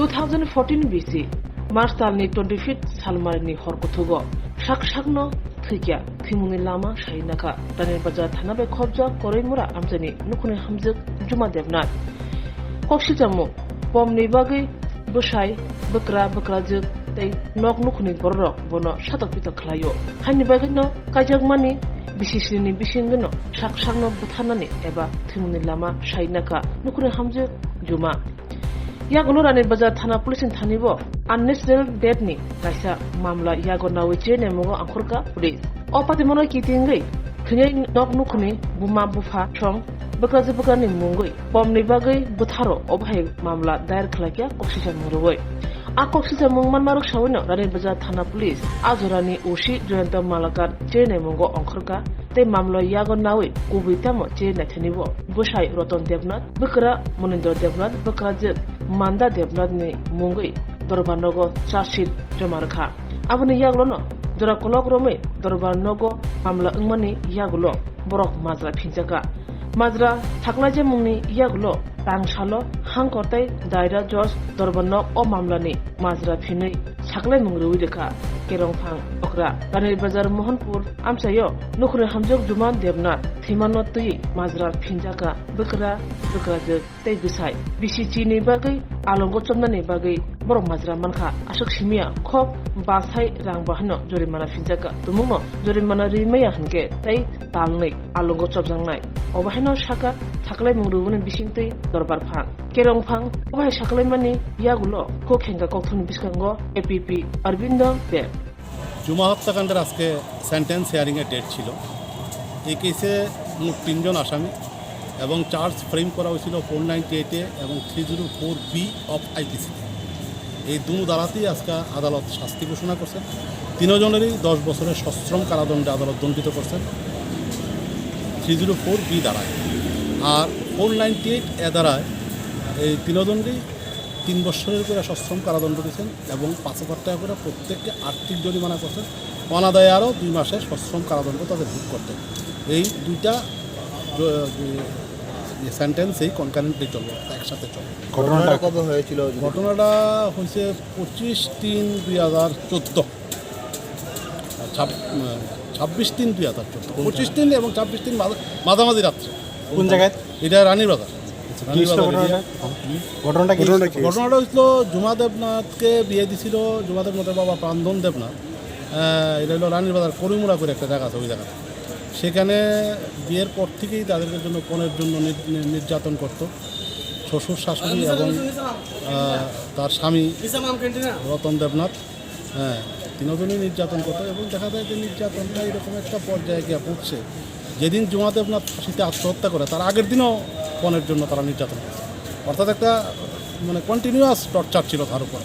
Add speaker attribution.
Speaker 1: 2014 BC March talni 25th Salmarni Horkotugo Shakshagno Thikya Thimuni Lama Shainaka Danir Bajar Thanabe Khobja Korimura Amjani Nukuni Hamzik Juma Devnat Kokshijamu Pomni Bagi Bushai Bukra Bukrajuk Tay Nok Nukuni Borok Bono Shatapita Klayo Hani Bagino Kajagmani Bishisini Bishingano Shakshagno Buthanani Eba Thimuni Lama Shainaka Nukuni Hamzik Juma Yagolorani Bajar Thana Police in Thanibo unnecessary death ni kaisa mamla yagonawi chene mogo angkhorka police opatimono kitingai thungai nok nukhuni buma bufa chong bakaje bakani mungoi pomni bagai butharo obhai mamla dair khlakya koksisa muroi a koksisa mungman maruk shawino rani bajar thana police azorani ushi joyanta malakar chene mogo angkhorka te mamlo yagonawi kubitamo chene thanibo bushai roton devnath bukra moninder devnath bukraje manda devnath ni mungoi Dorbannogo Chashit Jomarka. Abuni Yaglono, Dorakologrome, Dorbannogo, Amla Umani Yagulo, Borok Mazra Pinjaka. Mazra, Taklaja Muni Yagulo, Tangshalo, Hankote, Daida Jos, Dorbanno o Mamlani, Mazra Pini, Sakle Mungruideka, Kerongpang, Okra, Ranil Bazar Mohanpur, Amsayo, Nukre Hamjok Juman Devnat, Timanotui, Mazra Pinjaka, Bukra, Bukraja, Tebisai, Bishini Bagay, Alongo Chomnani Bagay, Borok Mazra Manka, Ashok Shimia, Kop, Basai, Rangbahno, Jorimana Pinjaka, Tumumo, Jorimana Rimaya Hanke, Tay, Talnik, Alongo Chobzangai, Obahino Shaka, Takle Murun Bishinte, Dorbar Pang, Kerong Pang, Obah Shakle Mani, Yagulo, Kokenga Kokun Biskango, APP, Arbindo, Bear.
Speaker 2: জুমা হত্যাকাণ্ডের আজকে sentence হিয়ারিংয়ের date ছিল। এই কেসে মোট 3 জন আসামি এবং charge frame করা হয়েছিল 498 এবং 304B অফ IPC। এই দুই ধারাতেই আজকে আদালত শাস্তি ঘোষণা করছেন। 3 জনেরই 10 বছরের সশ্রম কারাদণ্ডে আদালত দণ্ডিত করছেন 304B ধারায়, আর 498 এ ধারায় এই 3 জনেরই 3 বছরের করে সশ্রম কারাদণ্ড দিয়েছেন এবং 5,000 টাকা করে প্রত্যেককে আর্থিক জরিমানা করছেন। অনাদায়ে আরও 2 মাসের সশ্রম কারাদণ্ড তাদের ভোগ করতেন। এই দুইটা সেন্টেন্সেই কনকারেন্টলি চলবে, একসাথে চলবে।
Speaker 3: ঘটনাটা কবে হয়েছিল?
Speaker 2: ঘটনাটা হয়েছে 25/3/2014, 26/3/2014, 25 এবং 26 মাঝামাঝি রাত্রে।
Speaker 3: কোন জায়গায়?
Speaker 2: এটা রানীর বাজার। ঘটনাটা হয়েছিল জুমা দেবনাথকে বিয়ে দিছিল জুমা দেবনাথের বাবা প্রাণধন দেবনাথ। এটা হলো রানীর বাজার করিমুড়া করে একটা জায়গা আছে, ওই জায়গাটা। সেখানে বিয়ের পর থেকেই তাদেরকে জন্য কনের জন্য নির্যাতন করত শ্বশুর শাশুড়ি এবং তার স্বামী রতন দেবনাথ। হ্যাঁ, 3 জনই নির্যাতন করতো এবং দেখা যায় যে নির্যাতনটা এরকম একটা পর্যায়ে গিয়ে পড়ছে, যেদিন জুমা দেবনাথ ফাঁসিতে আত্মহত্যা করে তার আগের দিনও কনের জন্য তারা নির্যাতন করছে। অর্থাৎ একটা কন্টিনিউয়াস টর্চার ছিল তার উপর।